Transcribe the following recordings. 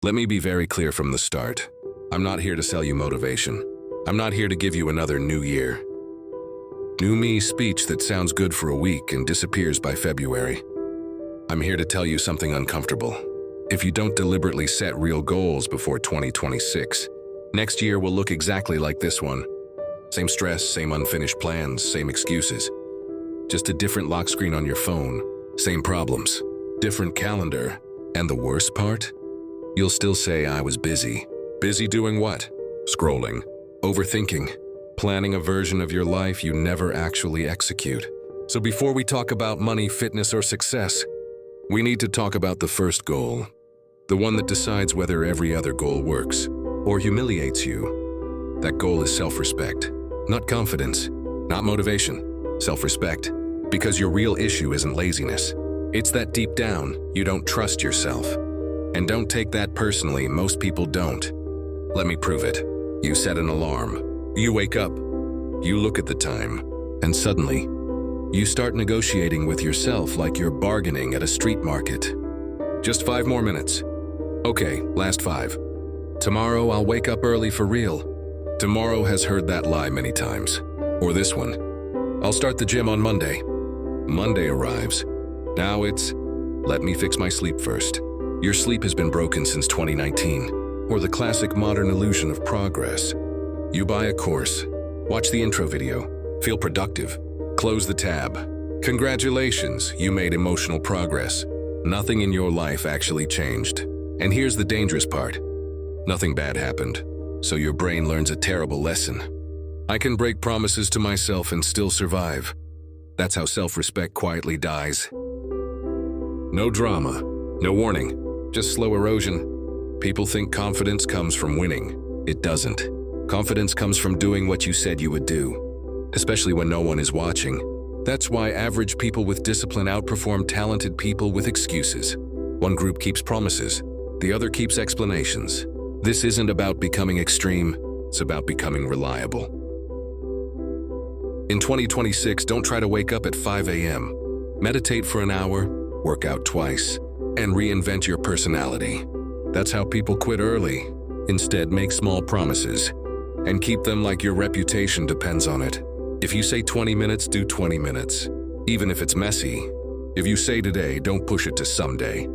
Let me be very clear from the start. I'm not here to sell you motivation. I'm not here to give you another new year. New me speech that sounds good for a week and disappears by February. I'm here to tell you something uncomfortable. If you don't deliberately set real goals before 2026, next year will look exactly like this one. Same stress, same unfinished plans, same excuses. Just a different lock screen on your phone, same problems, different calendar. And the worst part? You'll still say I was busy. Busy doing what? Scrolling, overthinking, planning a version of your life you never actually execute. So before we talk about money, fitness, or success, we need to talk about the first goal. The one that decides whether every other goal works or humiliates you. That goal is self-respect, not confidence, not motivation, self-respect. Because your real issue isn't laziness. It's that deep down, you don't trust yourself. And don't take that personally, most people don't. Let me prove it. You set an alarm. You wake up. You look at the time. And suddenly, you start negotiating with yourself like you're bargaining at a street market. Just 5 more minutes. Okay, last 5. Tomorrow I'll wake up early for real. Tomorrow has heard that lie many times. Or this one. I'll start the gym on Monday. Monday arrives. Now it's, let me fix my sleep first. Your sleep has been broken since 2019. Or the classic modern illusion of progress. You buy a course, watch the intro video, feel productive, close the tab. Congratulations, you made emotional progress. Nothing in your life actually changed. And here's the dangerous part. Nothing bad happened, so your brain learns a terrible lesson. I can break promises to myself and still survive. That's how self-respect quietly dies. No drama, no warning, just slow erosion. People think confidence comes from winning. It doesn't. Confidence comes from doing what you said you would do, especially when no one is watching. That's why average people with discipline outperform talented people with excuses. One group keeps promises, the other keeps explanations. This isn't about becoming extreme, it's about becoming reliable. In 2026, don't try to wake up at 5 a.m. Meditate for an hour, work out twice, and reinvent your personality. That's how people quit early. Instead, make small promises and keep them like your reputation depends on it. If you say 20 minutes, do 20 minutes, even if it's messy. If you say today, don't push it to someday.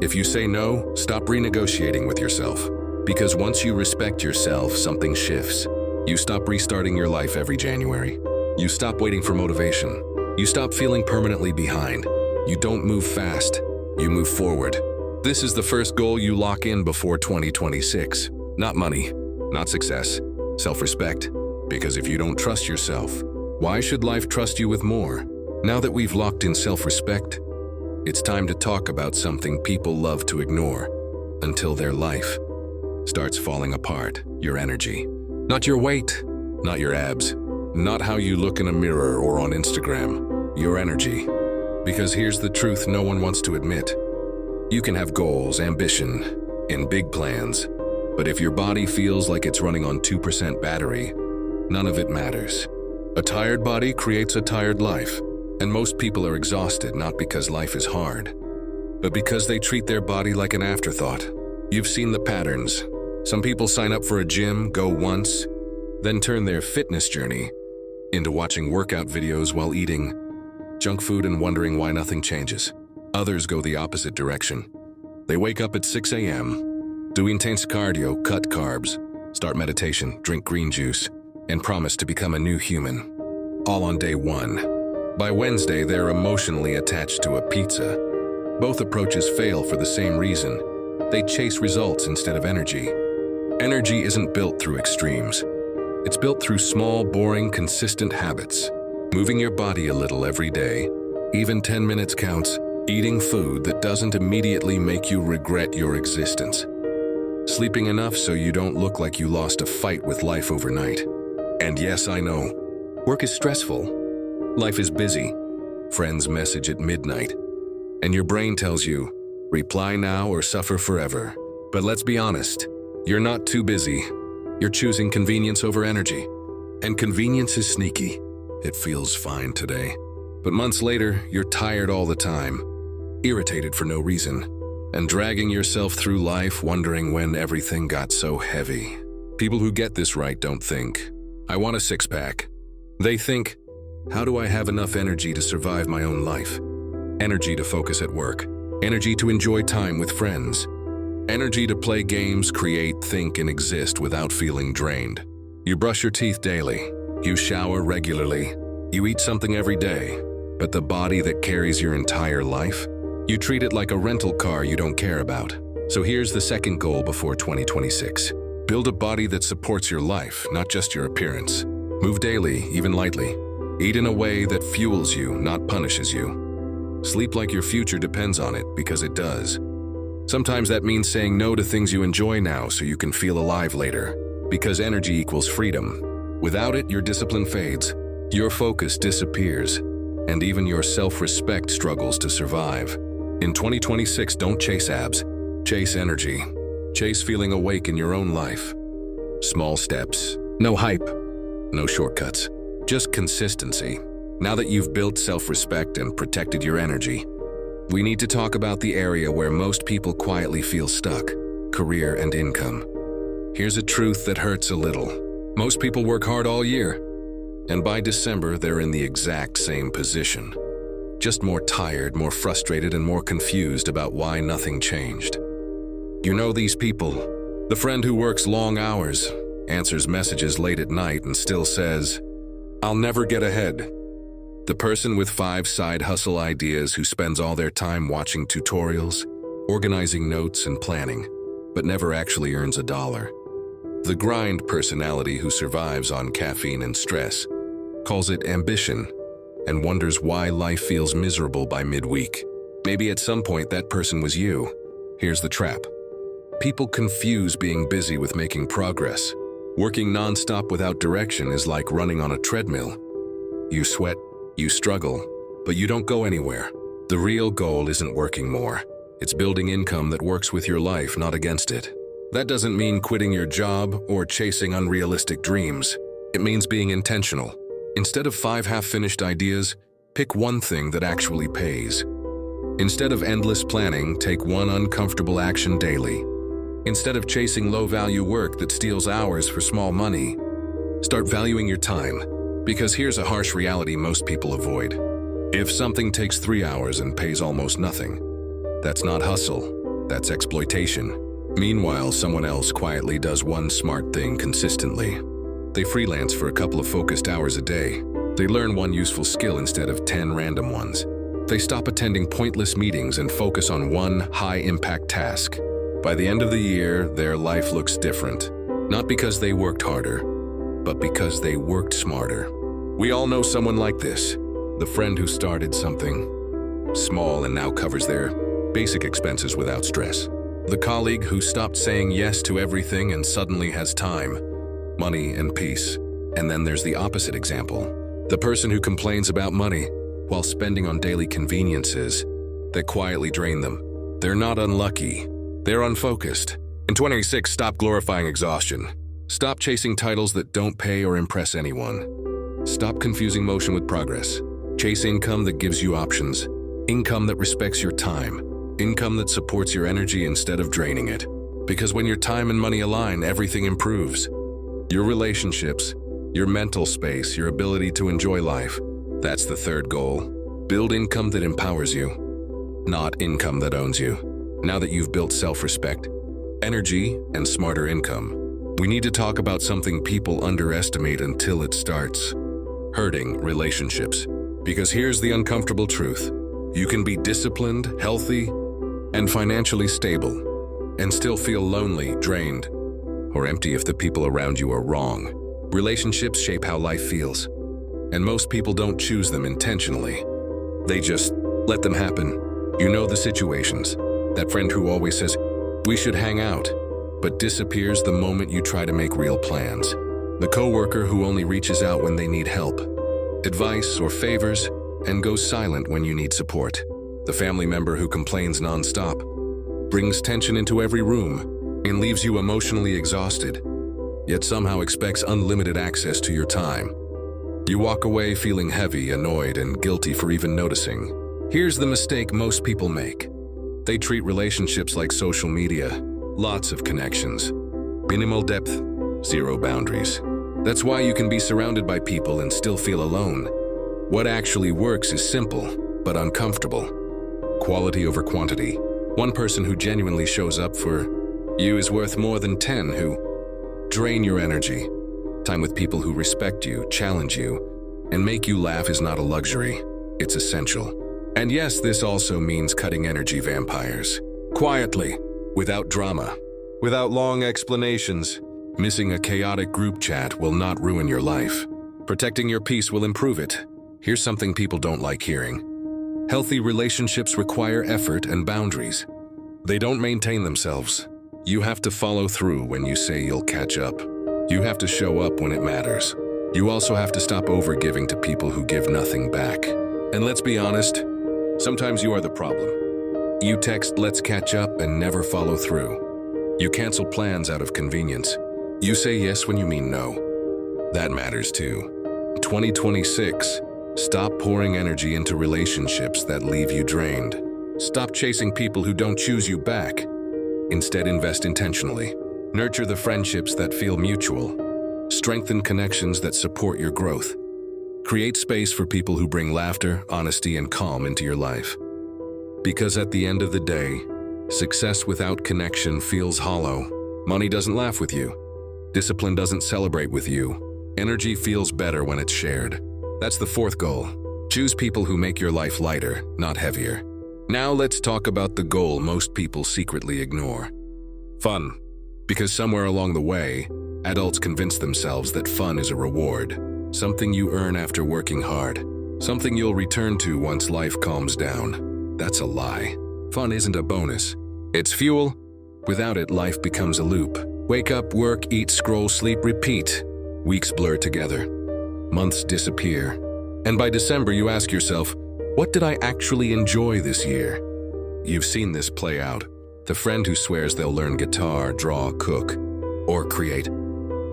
If you say no, stop renegotiating with yourself. Because once you respect yourself, something shifts. You stop restarting your life every January. You stop waiting for motivation. You stop feeling permanently behind. You don't move fast, you move forward. This is the first goal you lock in before 2026. Not money, not success, self-respect. Because if you don't trust yourself, why should life trust you with more? Now that we've locked in self-respect, it's time to talk about something people love to ignore until their life starts falling apart. Your energy. Not your weight, not your abs, not how you look in a mirror or on Instagram. Your energy. Because here's the truth no one wants to admit. You can have goals, ambition, and big plans, but if your body feels like it's running on 2% battery, none of it matters. A tired body creates a tired life. And most people are exhausted not because life is hard, but because they treat their body like an afterthought. You've seen the patterns. Some people sign up for a gym, go once, then turn their fitness journey into watching workout videos while eating junk food and wondering why nothing changes. Others go the opposite direction. They wake up at 6 a.m., do intense cardio, cut carbs, start meditation, drink green juice, and promise to become a new human. All on day 1. By Wednesday, they're emotionally attached to a pizza. Both approaches fail for the same reason. They chase results instead of energy. Energy isn't built through extremes. It's built through small, boring, consistent habits. Moving your body a little every day, even 10 minutes counts. Eating food that doesn't immediately make you regret your existence. Sleeping enough so you don't look like you lost a fight with life overnight. And yes, I know, work is stressful. Life is busy. Friends message at midnight. And your brain tells you, reply now or suffer forever. But let's be honest, you're not too busy. You're choosing convenience over energy. And convenience is sneaky. It feels fine today. But months later, you're tired all the time, irritated for no reason, and dragging yourself through life wondering when everything got so heavy. People who get this right don't think, "I want a six-pack." They think, "How do I have enough energy to survive my own life?" Energy to focus at work, energy to enjoy time with friends, energy to play games, create, think, and exist without feeling drained. You brush your teeth daily, you shower regularly, you eat something every day, but the body that carries your entire life, you treat it like a rental car you don't care about. So here's the second goal before 2026. Build a body that supports your life, not just your appearance. Move daily, even lightly. Eat in a way that fuels you, not punishes you. Sleep like your future depends on it, because it does. Sometimes that means saying no to things you enjoy now so you can feel alive later, because energy equals freedom. Without it, your discipline fades, your focus disappears, and even your self-respect struggles to survive. In 2026, don't chase abs, chase energy. Chase feeling awake in your own life. Small steps, no hype, no shortcuts, just consistency. Now that you've built self-respect and protected your energy, we need to talk about the area where most people quietly feel stuck: career and income. Here's a truth that hurts a little. Most people work hard all year, and by December, they're in the exact same position. Just more tired, more frustrated, and more confused about why nothing changed. You know these people. The friend who works long hours, answers messages late at night, and still says, "I'll never get ahead." The person with 5 side hustle ideas who spends all their time watching tutorials, organizing notes, and planning, but never actually earns a dollar. The grind personality who survives on caffeine and stress, calls it ambition, and wonders why life feels miserable by midweek. Maybe at some point that person was you. Here's the trap. People confuse being busy with making progress. Working nonstop without direction is like running on a treadmill. You sweat, you struggle, but you don't go anywhere. The real goal isn't working more. It's building income that works with your life, not against it. That doesn't mean quitting your job or chasing unrealistic dreams. It means being intentional. Instead of 5 half-finished ideas, pick one thing that actually pays. Instead of endless planning, take one uncomfortable action daily. Instead of chasing low-value work that steals hours for small money, start valuing your time. Because here's a harsh reality most people avoid. If something takes 3 hours and pays almost nothing, that's not hustle, that's exploitation. Meanwhile, someone else quietly does one smart thing consistently. They freelance for a couple of focused hours a day. They learn one useful skill instead of 10 random ones. They stop attending pointless meetings and focus on one high-impact task. By the end of the year, their life looks different. Not because they worked harder, but because they worked smarter. We all know someone like this. The friend who started something small and now covers their basic expenses without stress. The colleague who stopped saying yes to everything and suddenly has time, money, and peace. And then there's the opposite example. The person who complains about money while spending on daily conveniences that quietly drain them. They're not unlucky. They're unfocused. In 2026, stop glorifying exhaustion. Stop chasing titles that don't pay or impress anyone. Stop confusing motion with progress. Chase income that gives you options. Income that respects your time. Income that supports your energy instead of draining it. Because when your time and money align, everything improves. Your relationships, your mental space, your ability to enjoy life. That's the third goal. Build income that empowers you, not income that owns you. Now that you've built self-respect, energy, and smarter income, we need to talk about something people underestimate until it starts hurting: relationships. Because here's the uncomfortable truth. You can be disciplined, healthy, and financially stable, and still feel lonely, drained, or empty if the people around you are wrong. Relationships shape how life feels, and most people don't choose them intentionally. They just let them happen. You know the situations. That friend who always says, "We should hang out," but disappears the moment you try to make real plans. The coworker who only reaches out when they need help, advice, or favors, and goes silent when you need support. The family member who complains nonstop, brings tension into every room, and leaves you emotionally exhausted, yet somehow expects unlimited access to your time. You walk away feeling heavy, annoyed, and guilty for even noticing. Here's the mistake most people make. They treat relationships like social media. Lots of connections. Minimal depth, zero boundaries. That's why you can be surrounded by people and still feel alone. What actually works is simple, but uncomfortable. Quality over quantity. One person who genuinely shows up for you is worth more than 10 who drain your energy. Time with people who respect you, challenge you, and make you laugh is not a luxury. It's essential. And yes, this also means cutting energy vampires. Quietly, without drama, without long explanations. Missing a chaotic group chat will not ruin your life. Protecting your peace will improve it. Here's something people don't like hearing. Healthy relationships require effort and boundaries. They don't maintain themselves. You have to follow through when you say you'll catch up. You have to show up when it matters. You also have to stop overgiving to people who give nothing back. And let's be honest, sometimes you are the problem. You text "let's catch up" and never follow through. You cancel plans out of convenience. You say yes when you mean no. That matters too. 2026, stop pouring energy into relationships that leave you drained. Stop chasing people who don't choose you back. Instead, invest intentionally. Nurture the friendships that feel mutual. Strengthen connections that support your growth. Create space for people who bring laughter, honesty, and calm into your life. Because at the end of the day, success without connection feels hollow. Money doesn't laugh with you. Discipline doesn't celebrate with you. Energy feels better when it's shared. That's the fourth goal. Choose people who make your life lighter, not heavier. Now let's talk about the goal most people secretly ignore. Fun. Because somewhere along the way, adults convince themselves that fun is a reward, something you earn after working hard, something you'll return to once life calms down. That's a lie. Fun isn't a bonus. It's fuel. Without it, life becomes a loop. Wake up, work, eat, scroll, sleep, repeat. Weeks blur together. Months disappear. And by December, you ask yourself, what did I actually enjoy this year? You've seen this play out. The friend who swears they'll learn guitar, draw, cook, or create,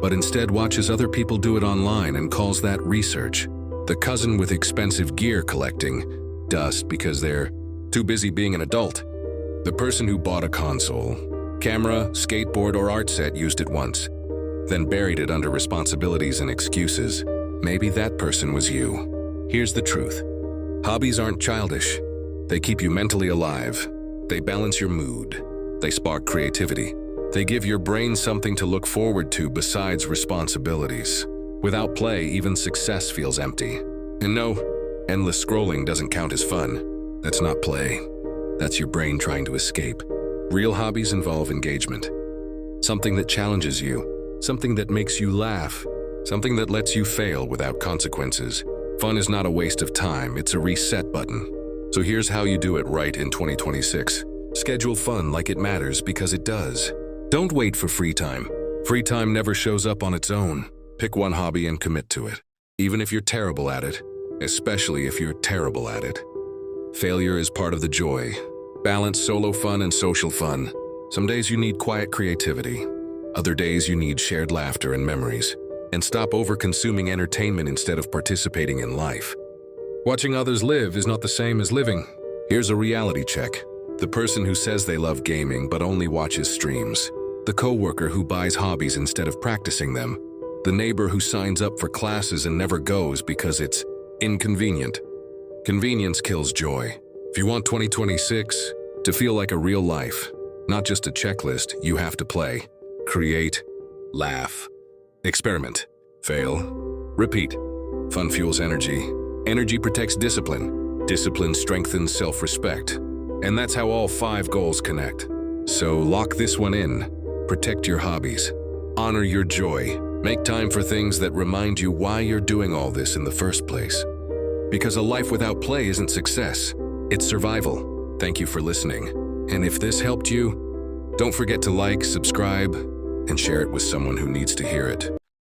but instead watches other people do it online and calls that research. The cousin with expensive gear collecting dust because they're too busy being an adult. The person who bought a console, camera, skateboard, or art set used it once, then buried it under responsibilities and excuses. Maybe that person was you. Here's the truth. Hobbies aren't childish. They keep you mentally alive. They balance your mood. They spark creativity. They give your brain something to look forward to besides responsibilities. Without play, even success feels empty. And no, endless scrolling doesn't count as fun. That's not play. That's your brain trying to escape. Real hobbies involve engagement. Something that challenges you. Something that makes you laugh. Something that lets you fail without consequences. Fun is not a waste of time, it's a reset button. So here's how you do it right in 2026. Schedule fun like it matters because it does. Don't wait for free time. Free time never shows up on its own. Pick one hobby and commit to it. Even if you're terrible at it. Especially if you're terrible at it. Failure is part of the joy. Balance solo fun and social fun. Some days you need quiet creativity. Other days you need shared laughter and memories. And stop over-consuming entertainment instead of participating in life. Watching others live is not the same as living. Here's a reality check. The person who says they love gaming but only watches streams. The coworker who buys hobbies instead of practicing them. The neighbor who signs up for classes and never goes because it's inconvenient. Convenience kills joy. If you want 2026 to feel like a real life, not just a checklist, you have to play, create, laugh, experiment, fail, repeat. Fun fuels energy. Energy protects discipline. Discipline strengthens self-respect. And that's how all 5 goals connect. So lock this one in. Protect your hobbies. Honor your joy. Make time for things that remind you why you're doing all this in the first place. Because a life without play isn't success. It's survival. Thank you for listening. And if this helped you, don't forget to like, subscribe, and share it with someone who needs to hear it.